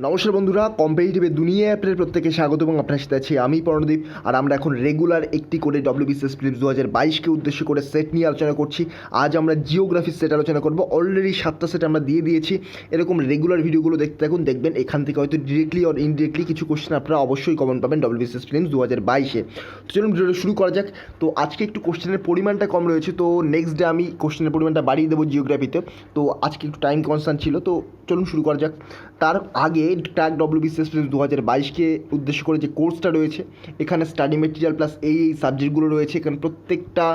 নমস্কার বন্ধুরা, কম্পিটিটিভের দুনিয়া অ্যাপের প্রত্যেকে স্বাগত এবং আপনার সাথে আছি আমি পর্ণদীপ। আর আমরা এখন রেগুলার একটি করে WBCS প্রিলিমস 2022কে উদ্দেশ্য করে সেট নিয়ে আলোচনা করছি। আজ আমরা জিওগ্রাফির সেট আলোচনা করব। অলরেডি 7টা সেট আমরা দিয়ে দিয়েছি। এরকম রেগুলার ভিডিওগুলো দেখতে থাকুন, দেখবেন এখান থেকে হয়তো ডিরেক্টলি অর ইনডিরেক্টলি কিছু কোশ্চেন আপনারা অবশ্যই কমন পাবেন WBCS প্রিলিমস 2022-এ। তো চলুন ভিডিওটা শুরু করা যাক। তো আজকে একটু কোশ্চেনের পরিমাণটা কম রয়েছে, তো নেক্সট ডে আমি কোশ্চেনের পরিমাণটা বাড়িয়ে দেবো জিওগ্রাফিতে। তো আজকে একটু টাইম কনস্ট্যান্ট ছিল, তো চলুন শুরু করা যাক। তার আগে ট্র্যাক WBCS প্রিলিমস 2022-কে উদ্দেশ্য করে যে কোর্সটা রয়েছে, এখানে স্টাডি মেটেরিয়াল প্লাস এই সাবজেক্টগুলো রয়েছে। এখানে প্রত্যেকটা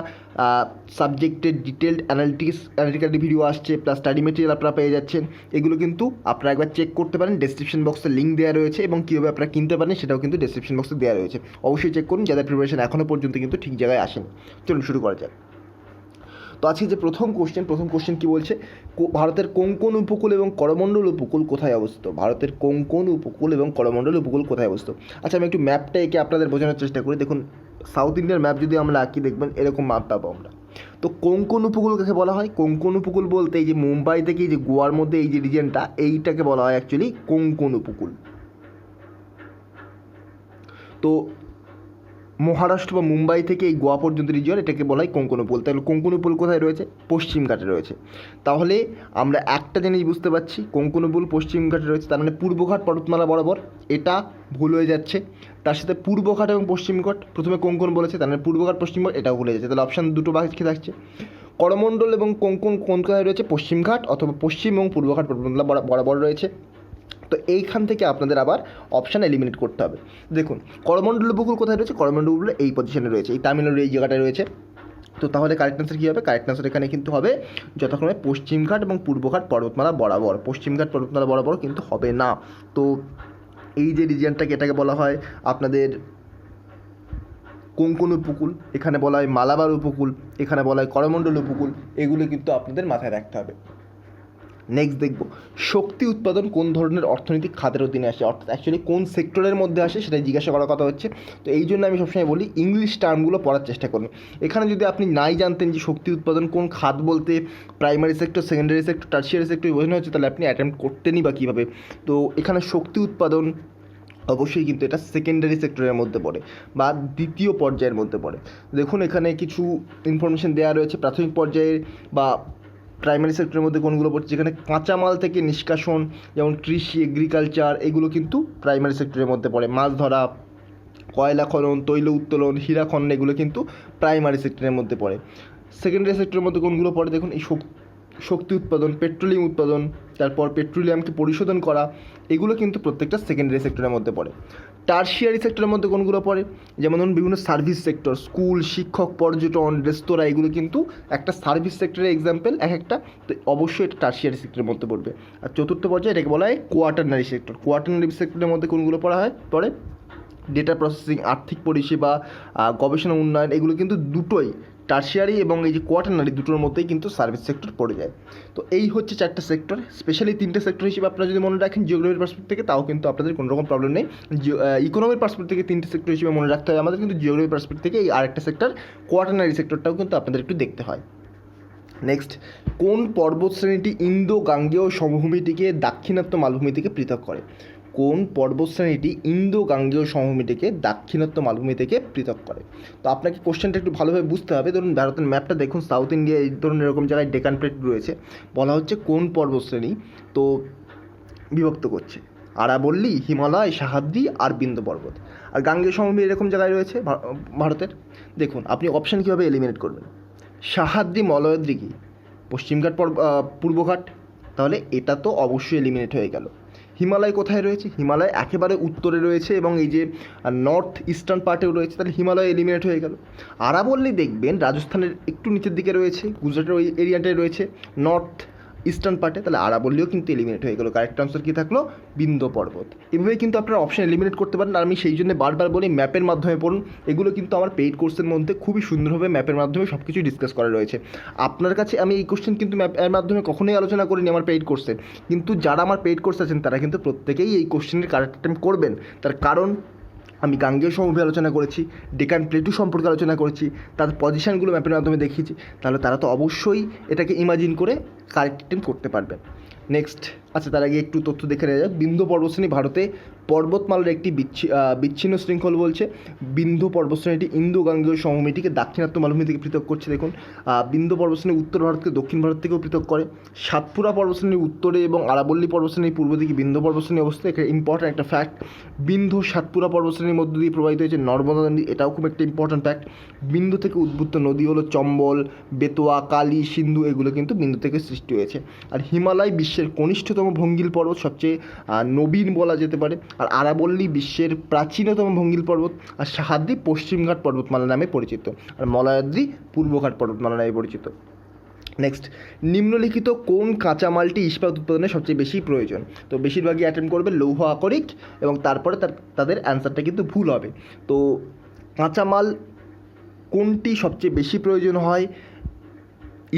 সাবজেক্টের ডিটেলড অ্যানালিটিক্যাল ভিডিও আসছে, প্লাস স্টাডি মেটেরিয়াল আপনারা পেয়ে যাচ্ছেন। এগুলো কিন্তু আপনারা একবার চেক করতে পারেন, ডেসক্রিপশন বক্সে লিঙ্ক দেওয়া রয়েছে, এবং কীভাবে আপনারা কিনতে পারেন সেটাও কিন্তু ডেসক্রিপশন বক্সে দেওয়া রয়েছে। অবশ্যই চেক করুন, যাদের প্রিপারেশন এখনও পর্যন্ত কিন্তু ঠিক জায়গায় আসেনি। চলুন শুরু করা যাক। তো আজকে যে প্রথম কোশ্চেন কী বলছে, ভারতের কোঙ্কণ উপকূল এবং করমণ্ডল উপকূল কোথায় অবস্থিত? ভারতের কোঙ্কণ উপকূল এবং করমণ্ডল উপকূল কোথায় অবস্থিত? আচ্ছা, আমি একটু ম্যাপটা এঁকে আপনাদের বোঝানোর চেষ্টা করি। দেখুন, সাউথ ইন্ডিয়ার ম্যাপ যদি আমরা আঁকি, দেখবেন এরকম ম্যাপ পাবো আমরা। তো কোঙ্কণ উপকূল কাকে বলা হয়? কোঙ্কণ উপকূল বলতে এই যে মুম্বাই থেকে এই যে গোয়ার মধ্যে এই যে রিজিয়নটা, এইটাকে বলা হয় অ্যাকচুয়ালি কোঙ্কণ উপকূল। তো মহারাষ্ট্র বা মুম্বাই থেকে এই গোয়া পর্যন্ত রিজিয়ন, এটাকে বলা হয় কোঙ্কণ উপকূল। তাহলে কোঙ্কণ উপকূল কোথায় রয়েছে? পশ্চিম ঘাটে রয়েছে। তাহলে আমরা একটা জিনিস বুঝতে পারছি, কোঙ্কণ উপকূল পশ্চিম ঘাটে রয়েছে, তার মানে পূর্বঘাট পর্বতমালা বরাবর। এটা ভুল হয়ে যাচ্ছে। তার সাথে পূর্বঘাট এবং পশ্চিমঘাট, প্রথমে কোঙ্কণ বলেছে, তার মানে পূর্বঘাট পশ্চিমঘাট, এটাও ভুলে যাচ্ছে। তাহলে অপশান দুটো বাকি থাকছে। করমণ্ডল এবং কোঙ্কণ কোন কোথায় রয়েছে? পশ্চিমঘাট অথবা পশ্চিম এবং পূর্বঘাট পর্বতমালা বরাবর রয়েছে। তো এইখান থেকে আপনাদের আবার অপশান এলিমিনেট করতে হবে। দেখুন, করমণ্ডল উপকূল কোথায় রয়েছে? করমণ্ডল উপকূল এই পজিশনে রয়েছে, এই তামিলনাড়ুর এই জায়গাটায় রয়েছে। তো তাহলে কারেক্ট আনসার কী হবে? কারেক্ট আনসার এখানে কিন্তু হবে যথাক্রমে পশ্চিমঘাট এবং পূর্বঘাট পর্বতমালা বরাবর। পশ্চিমঘাট পর্বতমালা বরাবর কিন্তু হবে না। তো এই যে রিজিয়নটাকে, এটাকে বলা হয় আপনাদের কোঙ্কণ উপকূল, এখানে বলা হয় মালাবার উপকূল, এখানে বলা হয় করমণ্ডল উপকূল। এগুলো কিন্তু আপনাদের মাথায় রাখতে হবে। নেক্সট দেখব, শক্তি উৎপাদন কোন ধরনের অর্থনৈতিক খাতের অধীনে আসে, অর্থাৎ অ্যাকচুয়ালি কোন সেক্টরের মধ্যে আসে সেটাই জিজ্ঞাসা করার কথা হচ্ছে। তো এই জন্য আমি সবসময় বলি ইংলিশ টার্মগুলো পড়ার চেষ্টা করুন। এখানে যদি আপনি নাই জানতেন যে শক্তি উৎপাদন কোন খাত বলতে primary sector, secondary sector, tertiary sector বোঝানো হচ্ছে, তাহলে আপনি অ্যাটেম্প্ট করতেনই বা কীভাবে? তো এখানে শক্তি উৎপাদন অবশ্যই কিন্তু এটা সেকেন্ডারি সেক্টরের মধ্যে পড়ে বা দ্বিতীয় পর্যায়ের মধ্যে পড়ে। দেখুন, এখানে কিছু ইনফরমেশন দেওয়া রয়েছে প্রাথমিক পর্যায়ে বা প্রাইমারি সেক্টরের মধ্যে কোনগুলো পড়ছে, যেখানে কাঁচামাল থেকে নিষ্কাশন, যেমন কৃষি, এগ্রিকালচার, এগুলো কিন্তু প্রাইমারি সেক্টরের মধ্যে পড়ে। মাছ ধরা, কয়লা খনন, তৈল উত্তোলন, হীরা খনন, এগুলো কিন্তু প্রাইমারি সেক্টরের মধ্যে পড়ে। সেকেন্ডারি সেক্টরের মধ্যে কোনগুলো পড়ে? দেখুন, এই শক্তি উৎপাদন, পেট্রোলিয়াম উৎপাদন, তারপর পেট্রোলিয়ামকে পরিশোধন করা, এগুলো কিন্তু প্রত্যেকটা সেকেন্ডারি সেক্টরের মধ্যে পড়ে। টার্সিয়ারি সেক্টরের মধ্যে কোনগুলো পড়ে? যেমন ধরুন বিভিন্ন সার্ভিস সেক্টর, স্কুল, শিক্ষক, পর্যটন, রেস্তোরাঁ, এগুলো কিন্তু একটা সার্ভিস সেক্টরের এক্সাম্পল এক একটা। তো অবশ্যই এটা টার্সিয়ারি সেক্টরের মধ্যে পড়বে। আর চতুর্থ পর্যায়ে এটাকে বলা হয় কোয়াটারনারি সেক্টর। কোয়াটারনারি সেক্টরের মধ্যে কোনগুলো পড়ে? ডেটা প্রসেসিং, আর্থিক পরিষেবা, গবেষণা উন্নয়ন, এগুলো কিন্তু দুটোই টার্সিয়ারি এবং এই যে কোয়াটারনারি দুটোর মধ্যেই কিন্তু সার্ভিস সেক্টর পড়ে যায়। তো এই হচ্ছে 4টা সেক্টর। স্পেশালি 3টে সেক্টর হিসেবে আপনারা যদি মনে রাখেন জিওগ্রাফির পার্সপেক্টিভ থেকে, তাও কিন্তু আপনাদের কোনো রকম প্রবলেম নেই। ইকোনমির পার্সপেক্টিভ থেকে 3টে সেক্টর হিসেবে মনে রাখতে হয় আমাদের, কিন্তু জিওগ্রাফির পার্সপেক্টিভ থেকে এই আরেকটা সেক্টর কোয়াটারনারি সেক্টরটাও কিন্তু আপনাদের একটু দেখতে হয়। নেক্সট, কোন পর্বতশ্রেণীটি ইন্দো গাঙ্গেয় সমভূমিটিকে দাক্ষিণাত্য মালভূমি থেকে পৃথক করে? কোন পর্বতশ্রেণীটি ইন্দো গাঙ্গেয় সমভূমিটিকে দাক্ষিণাত্য মালভূমি থেকে পৃথক করে? তো আপনাকে কোশ্চেনটা একটু ভালোভাবে বুঝতে হবে। ধরুন ভারতের ম্যাপটা দেখুন, সাউথ ইন্ডিয়া এই ধরনের এরকম জায়গায় ডেকান প্লেট রয়েছে। বলা হচ্ছে কোন পর্বতশ্রেণী তো বিভক্ত করছে, আরাবল্লী, হিমালয়, সাহাদ্রি আর বিন্ধ্য পর্বত। আর গাঙ্গেয় সমভূমি এরকম জায়গায় রয়েছে ভারতের। দেখুন, আপনি অপশান কীভাবে এলিমিনেট করবেন? সাহাদ্রি মলয়দ্রি কি পশ্চিমঘাট পূর্বঘাট? তাহলে এটা তো অবশ্যই এলিমিনেট হয়ে গেল। হিমালয় কোথায় রয়েছে? হিমালয় একেবারে উত্তরে রয়েছে এবং এই যে নর্থ ইস্টার্ন পার্টেও রয়েছে, তাহলে হিমালয় এলিমিনেট হয়ে গেল। আরাবল্লী দেখবেন রাজস্থানের একটু নিচের দিকে রয়েছে, গুজরাটের ওই এরিয়াটায় রয়েছে নর্থ ইস্টার্ন পার্টে, তাহলে আরাবল্লীও কিন্তু এলিমিনেট হয়ে গেল। কারেক্ট আনসার কী থাকলো? বিন্ধ্য পর্বত। এভাবে কিন্তু আপনারা অপশান এলিমিনেট করতে পারেন। আর আমি সেই জন্য বারবার বলি ম্যাপের মাধ্যমে পড়ুন। এগুলো কিন্তু আমার পেইড কোর্সের মধ্যে খুবই সুন্দরভাবে ম্যাপের মাধ্যমে সব কিছু ডিসকাস করা রয়েছে। আপনার কাছে আমি এই কোশ্চেন কিন্তু ম্যাপের মাধ্যমে কখনোই আলোচনা করিনি আমার পেইড কোর্সে, কিন্তু যারা আমার পেইড কোর্স আছেন তারা কিন্তু প্রত্যেকেই এই কোশ্চেনের কারেক্ট অ্যাটেম্প্ট করবেন। তার কারণ আমি গাঙ্গেয় সমভূমি আলোচনা করেছি, ডেকান প্লেটু সম্পর্কে আলোচনা করেছি, তাদের পজিশানগুলো ম্যাপের মাধ্যমে দেখিয়েছি, তাহলে তারা তো অবশ্যই এটাকে ইমাজিন করে কারেক্ট অ্যাটেম্প্ট করতে পারবেন। নেক্সট, আচ্ছা তার আগে একটু তথ্য দেখে নেওয়া যাক। বিন্ধ্য পর্বতশ্রেণী ভারতে পর্বতমালার একটি বিচ্ছিন্ন শৃঙ্খল বলছে। বিন্ধ্য পর্বতশ্রেণীটি ইন্দো গাঙ্গেয় সমভূমিটিকে দাক্ষিণাত্য মালভূমি থেকে পৃথক করছে। দেখুন, বিন্ধ্য পর্বতশ্রেণী উত্তর ভারতকে দক্ষিণ ভারত থেকেও পৃথক করে। সাতপুরা পর্বতশ্রেণীর উত্তরে এবং আরাবল্লী পর্বতশ্রেণীর পূর্ব দিকে বিন্ধ্য পর্বতশ্রেণী অবস্থিত। এখানে ইম্পর্ট্যান্ট একটা ফ্যাক্ট, বিন্ধ্য সাতপুরা পর্বতশ্রেণীর মধ্য দিয়ে প্রবাহিত হয়েছে নর্মদা নদী, এটাও খুব একটা ইম্পর্ট্যান্ট ফ্যাক্ট। বিন্ধ্য থেকে উদ্ভূত নদী হলো চম্বল, বেতোয়া, কালী, সিন্ধু, এগুলো কিন্তু বিন্ধ্য থেকে সৃষ্টি হয়েছে। আর হিমালয় বিশ্বের কনিষ্ঠতম ভঙ্গিল পর্বত, সবচেয়ে নবীন বলা যেতে পারে। আর আরাবল্লী বিশ্বের প্রাচীনতম ভঙ্গিল পর্বত। আর সাহাদ্রি পশ্চিমঘাট পর্বতমালা নামে পরিচিত। আর মলয়াদ্রি পূর্বঘাট পর্বতমালা নামে পরিচিত। নেক্সট, নিম্নলিখিত কোন কাঁচামালটি ইস্পাত উৎপাদনে সবচেয়ে বেশি প্রয়োজন? তো বেশিরভাগই অ্যাটেম্প করবে লৌহ আকরিক, এবং তারপরে তাদের অ্যান্সারটা কিন্তু ভুল হবে। তো কাঁচামাল কোনটি সবচেয়ে বেশি প্রয়োজন হয়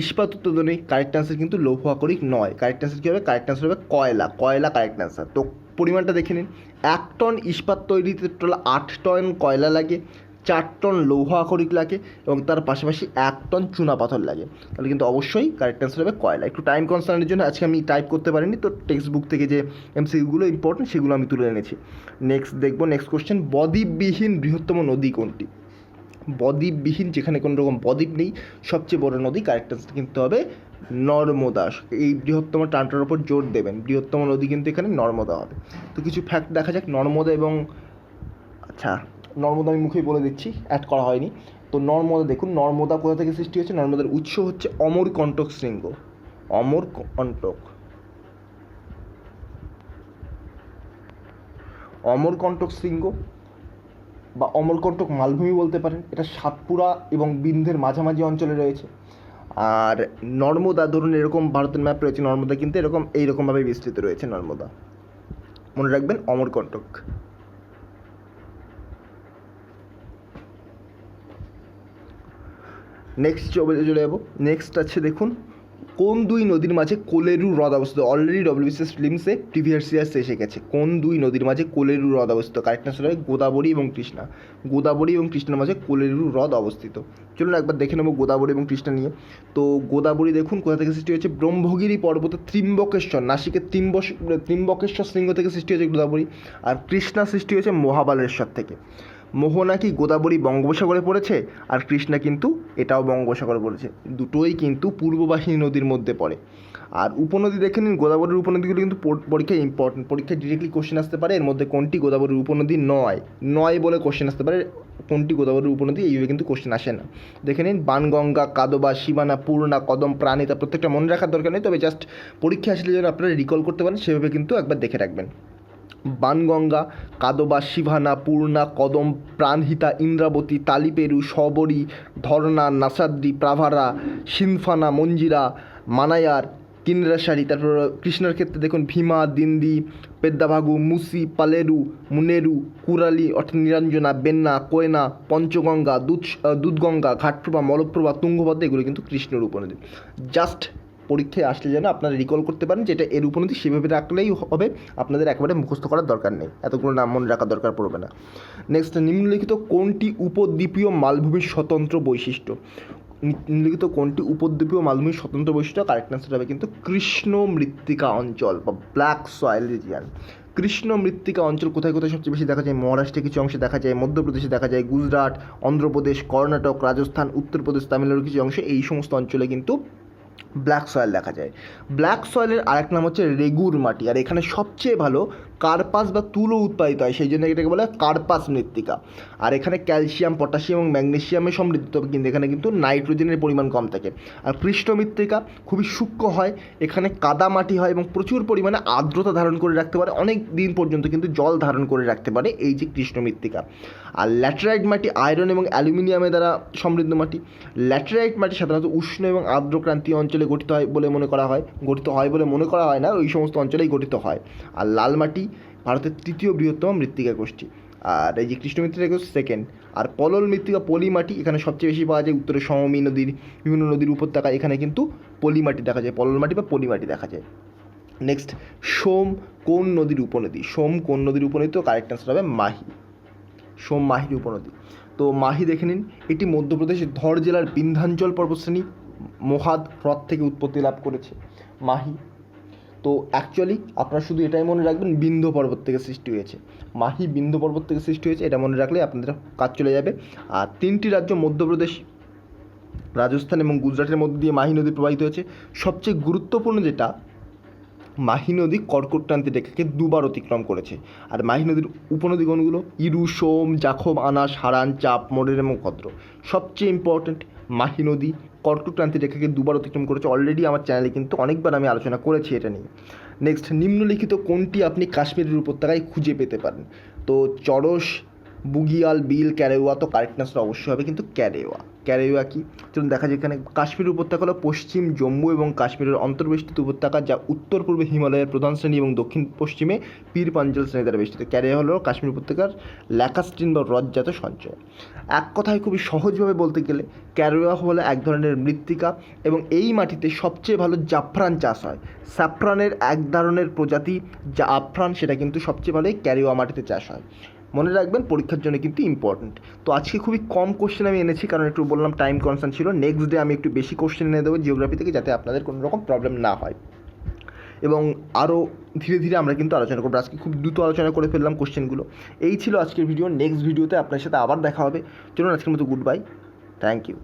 ইস্পাত উৎপাদনে? কারেক্ট অ্যান্সার কিন্তু লৌহ আকরিক নয়। কারেক্ট অ্যান্সার কী হবে? কারেক্ট অ্যান্সার হবে কয়লা। কয়লা কারেক্ট অ্যান্সার। তো পরিমাণটা দেখে নিন, 1 টন ইস্পাত তৈরিতে টোটাল 8 টন কয়লা লাগে, 4 টন লৌহ আকরিক লাগে, এবং তার পাশাপাশি 1 টন চুনা পাথর লাগে। তাহলে কিন্তু অবশ্যই কারেক্ট অ্যান্সার হবে কয়লা। একটু টাইম কনসার্নের জন্য আজকে আমি টাইপ করতে পারিনি, তো টেক্সট বুক থেকে যে এমসিকিউগুলো ইম্পর্টেন্ট সেগুলো আমি তুলে এনেছি। নেক্সট দেখবো, নেক্সট কোশ্চেন, বদ্বীপবিহীন বৃহত্তম নদী কোনটি? বদ্বীপবিহীন, যেখানে কোনো রকম বদ্বীপ নেই, সবচেয়ে বড় নদী, কারেক্ট অ্যান্সার কিন্তু হবে নর্মদা। এই বৃহত্তম টানটার ওপর জোর দেবেন, বৃহত্তম নদী কিন্তু এখানে নর্মদা হবে। তো কিছু ফ্যাক্ট দেখা যাক নর্মদা এবং, আচ্ছা নর্মদা আমি মুখেই বলে দিচ্ছি, অ্যাড করা হয়নি। তো নর্মদা দেখুন, নর্মদা কোথা থেকে সৃষ্টি হয়েছে? নর্মদার উৎস হচ্ছে অমরকণ্টক শৃঙ্গ। অমরকণ্টক শৃঙ্গ বা অমরকণ্টক মালভূমি বলতে পারেন। এটা সাতপুরা এবং বিন্ধ্যের মাঝামাঝি অঞ্চলে রয়েছে। আর নর্মদা ধরুন এরকম ভারতের ম্যাপ রয়েছে, নর্মদা কিন্তু এইরকমভাবে বিস্তৃত রয়েছে নর্মদা। মনে রাখবেন অমরকণ্টক। নেক্সট চলে যাবো। নেক্সট আছে দেখুন, কোন দুই নদীর মাঝে কোলেরু হ্রদ অবস্থিত? অলরেডি WBCS প্রিলিমসে প্রিভিয়াস ইয়ার্স এসে গেছে। কোন দুই নদীর মাঝে কোলেরু হ্রদ অবস্থিত? কারেক্ট আনসার হবে গোদাবরী এবং কৃষ্ণা। গোদাবরী এবং কৃষ্ণার মাঝে কোলেরু হ্রদ অবস্থিত। চলুন একবার দেখে নেবো গোদাবরী এবং কৃষ্ণা নিয়ে। তো গোদাবরী দেখুন কোথা থেকে সৃষ্টি হয়েছে? ব্রহ্মগিরি পর্বতে ত্রিম্বকেশ্বর, নাসিকের ত্রিম্বকেশ্বর শৃঙ্গ থেকে সৃষ্টি হয়েছে গোদাবরী। আর কৃষ্ণা সৃষ্টি হয়েছে মহাবালেশ্বর থেকে। মোহনা কি গোদাবরী বঙ্গোপসাগরে পড়েছে, আর কৃষ্ণা কিন্তু এটাও বঙ্গোপসাগরে পড়েছে। দুটোই কিন্তু পূর্ববাহিনী নদীর মধ্যে পড়ে। আর উপনদী দেখে নিন, গোদাবরীর উপনদীগুলো কিন্তু পরীক্ষায় ইম্পর্টেন্ট, পরীক্ষায় ডিরেক্টলি কোশ্চেন আসতে পারে। এর মধ্যে কোনটি গোদাবরীর উপনদী নয় বলে কোশ্চেন আসতে পারে। কোনটি গোদাবরীর উপনদী এইভাবে কিন্তু কোশ্চেন আসে না। দেখে নিন, বানগঙ্গা, কাদবা, শিবানা, পূর্ণা, কদম, প্রাণিতা, প্রত্যেকটা মনে রাখার দরকার নেই, তবে জাস্ট পরীক্ষা আসলে যেন আপনারা রিকল করতে পারেন সেভাবে কিন্তু একবার দেখে রাখবেন। বানগঙ্গা, কাদবা, শিভানা, পূর্ণা, কদম, প্রাণহিতা, ইন্দ্রাবতী, তালিপেরু, শবরী, ধর্ণা, নাসাদ্রি, প্রাভারা, সিনফানা, মঞ্জিরা, মানায়ার, কিন্দ্রাসারি। তারপর কৃষ্ণার ক্ষেত্রে দেখুন ভীমা, দিন্দি, পেদ্দাভাগু, মুসি, পালেরু, মুনেরু, কুরালি অর্থাৎ নিরঞ্জনা, বেন্না, কোয়না, পঞ্চগঙ্গা, দুধগঙ্গা, ঘাটপ্রভা, মলপ্রভা, তুঙ্গভদ্রা, এগুলো কিন্তু কৃষ্ণের উপনদী। জাস্ট পরীক্ষায় আসলে যেন আপনারা রিকল করতে পারেন যেটা এর উপনদী, সেভাবে রাখলেই হবে, আপনাদের একেবারে মুখস্থ করার দরকার নেই, এতগুলো নাম মনে রাখার দরকার পড়বে না। নেক্সট, নিম্নলিখিত কোনটি উপদ্বীপীয় মালভূমির স্বতন্ত্র বৈশিষ্ট্য? নিম্নলিখিত কোনটি উপদ্বীপীয় মালভূমির স্বতন্ত্র বৈশিষ্ট্য? কারেক্ট অ্যান্সার হবে কিন্তু কৃষ্ণ মৃত্তিকা অঞ্চল বা ব্ল্যাক সয়েল রিজিয়ান। কৃষ্ণ মৃত্তিকা অঞ্চল কোথায় কোথায় সবচেয়ে বেশি দেখা যায়? মহারাষ্ট্রে কিছু অংশে দেখা যায়, মধ্যপ্রদেশে দেখা যায়, গুজরাট, অন্ধ্রপ্রদেশ, কর্ণাটক, রাজস্থান, উত্তরপ্রদেশ, তামিলনাড়ুর কিছু অংশে, এই সমস্ত অঞ্চলে কিন্তু ব্ল্যাক সয়েল দেখা যায়। ব্ল্যাক সয়েলের আরেক নাম হচ্ছে রেগুর মাটি। আর এখানে সবচেয়ে ভালো কার্পাস বা তুলো উৎপাদিত হয়, সেই জন্য এটাকে বলে কার্পাস মৃত্তিকা। আর এখানে ক্যালসিয়াম, পটাশিয়াম এবং ম্যাগনেসিয়ামে সমৃদ্ধ, তবে কিন্তু এখানে কিন্তু নাইট্রোজেনের পরিমাণ কম থাকে। আর কৃষ্ণ মৃত্তিকা খুবই সূক্ষ্ম হয়, এখানে কাদা মাটি হয় এবং প্রচুর পরিমাণে আর্দ্রতা ধারণ করে রাখতে পারে, অনেক দিন পর্যন্ত কিন্তু জল ধারণ করে রাখতে পারে এই যে কৃষ্ণ মৃত্তিকা। আর ল্যাটেরাইট মাটি আয়রন এবং অ্যালুমিনিয়ামের দ্বারা সমৃদ্ধ মাটি। ল্যাটেরাইট মাটি সাধারণত উষ্ণ এবং আর্দ্রক্রান্তীয় অঞ্চলে গঠিত হয় বলে মনে করা হয় না, ওই সমস্ত অঞ্চলেই গঠিত হয়। আর লাল মাটি ভারতের তৃতীয় বৃহত্তম মৃত্তিকা গোষ্ঠী, আর এই যে কৃষ্ণ মৃত্তিকা সেকেন্ড। আর পলল মৃত্তিকা পলি মাটি, এখানে সবচেয়ে বেশি পাওয়া যায় উত্তরে সমভূমি নদীর বিভিন্ন নদীর উপত্যকায়, এখানে কিন্তু পলি মাটি দেখা যায়, পলল মাটি বা পলি মাটি দেখা যায়। নেক্সট, সোম কোন নদীর উপনদী? তো কারেক্ট আনসার হবে মাহি। সোম মাহির উপনদী। তো মাহি দেখে নিন, এটি মধ্যপ্রদেশের ধর জেলার বিন্ধ্যাঞ্চল পর্বতশ্রেণী মহাদ হ্রদ থেকে উৎপত্তি লাভ করেছে মাহি। তো অ্যাকচুয়ালি আপনারা শুধু এটাই মনে রাখবেন বিন্ধ্য পর্বত থেকে সৃষ্টি হয়েছে, মাহি বিন্ধ্য পর্বত থেকে সৃষ্টি হয়েছে, এটা মনে রাখলে আপনাদের কাজ চলে যাবে। আর 3টি রাজ্য মধ্যপ্রদেশ, রাজস্থান এবং গুজরাটের মধ্যে দিয়ে মাহি নদী প্রবাহিত হয়েছে। সবচেয়ে গুরুত্বপূর্ণ যেটা, মাহি নদী কর্কটক্রান্তি রেখাকে দুবার অতিক্রম করেছে। আর মাহি নদীর উপনদী কোনগুলো? ইরু, সোম, জাখব, আনাস, হারান, চাপ, মোরের এবং কদ্র। সবচেয়ে ইম্পর্ট্যান্ট, মাহি নদী কর্কটক্রান্তি রেখাকে দুবার অতিক্রম করেছে। অলরেডি আমার চ্যানেলে কিন্তু অনেকবার আমি আলোচনা করেছি এটা নিয়ে। নেক্সট, নিম্নলিখিত কোনটি আপনি কাশ্মীরের উপত্যকায় খুঁজে পেতে পারেন? তো চড়স, বুগিয়াল, বিল, ক্যারেওয়া। তো কারেক্ট আনসার অবশ্যই হবে কিন্তু ক্যারেওয়া। ক্যারেওয়া কি? চলুন দেখা যায়। এখানে কাশ্মীর উপত্যকা হলো পশ্চিম জম্মু এবং কাশ্মীরের অন্তর্বেষ্টিত উপত্যকা, যা উত্তর পূর্বে হিমালয়ের প্রধান শ্রেণী এবং দক্ষিণ পশ্চিমে পীর পাঞ্জাল শ্রেণী দ্বারা বেষ্টিত। ক্যারেওয়া হলো কাশ্মীর উপত্যকার ল্যাকাস্টিন বা হ্রদজাত সঞ্চয়। এক কথায় খুবই সহজভাবে বলতে গেলে ক্যারেওয়া হলো এক ধরনের মৃত্তিকা এবং এই মাটিতে সবচেয়ে ভালো জাফরান চাষ হয়। স্যাফরানের এক ধরনের প্রজাতি জাফরান, সেটা কিন্তু সবচেয়ে ভালো এই ক্যারেওয়া মাটিতে চাষ হয়। মনে রাখবেন, পরীক্ষার জন্য কিন্তু ইম্পর্টেন্ট। তো আজকে খুবই কম কোশ্চেন আমি এনেছি, কারণ একটু বললাম টাইম কনসার্ন ছিল। নেক্সট ডে আমি একটু বেশি কোশ্চেন এনে দেবো জিওগ্রাফি থেকে, যাতে আপনাদের কোনো রকম প্রবলেম না হয়। এবং আরও ধীরে ধীরে আমরা কিন্তু আলোচনা করবো। আজকে খুব দ্রুত আলোচনা করে ফেললাম কোশ্চেনগুলো। এই ছিল আজকের ভিডিও। নেক্সট ভিডিওতে আপনার সাথে আবার দেখা হবে। চলুন আজকের মতো গুড বাই, থ্যাংক ইউ।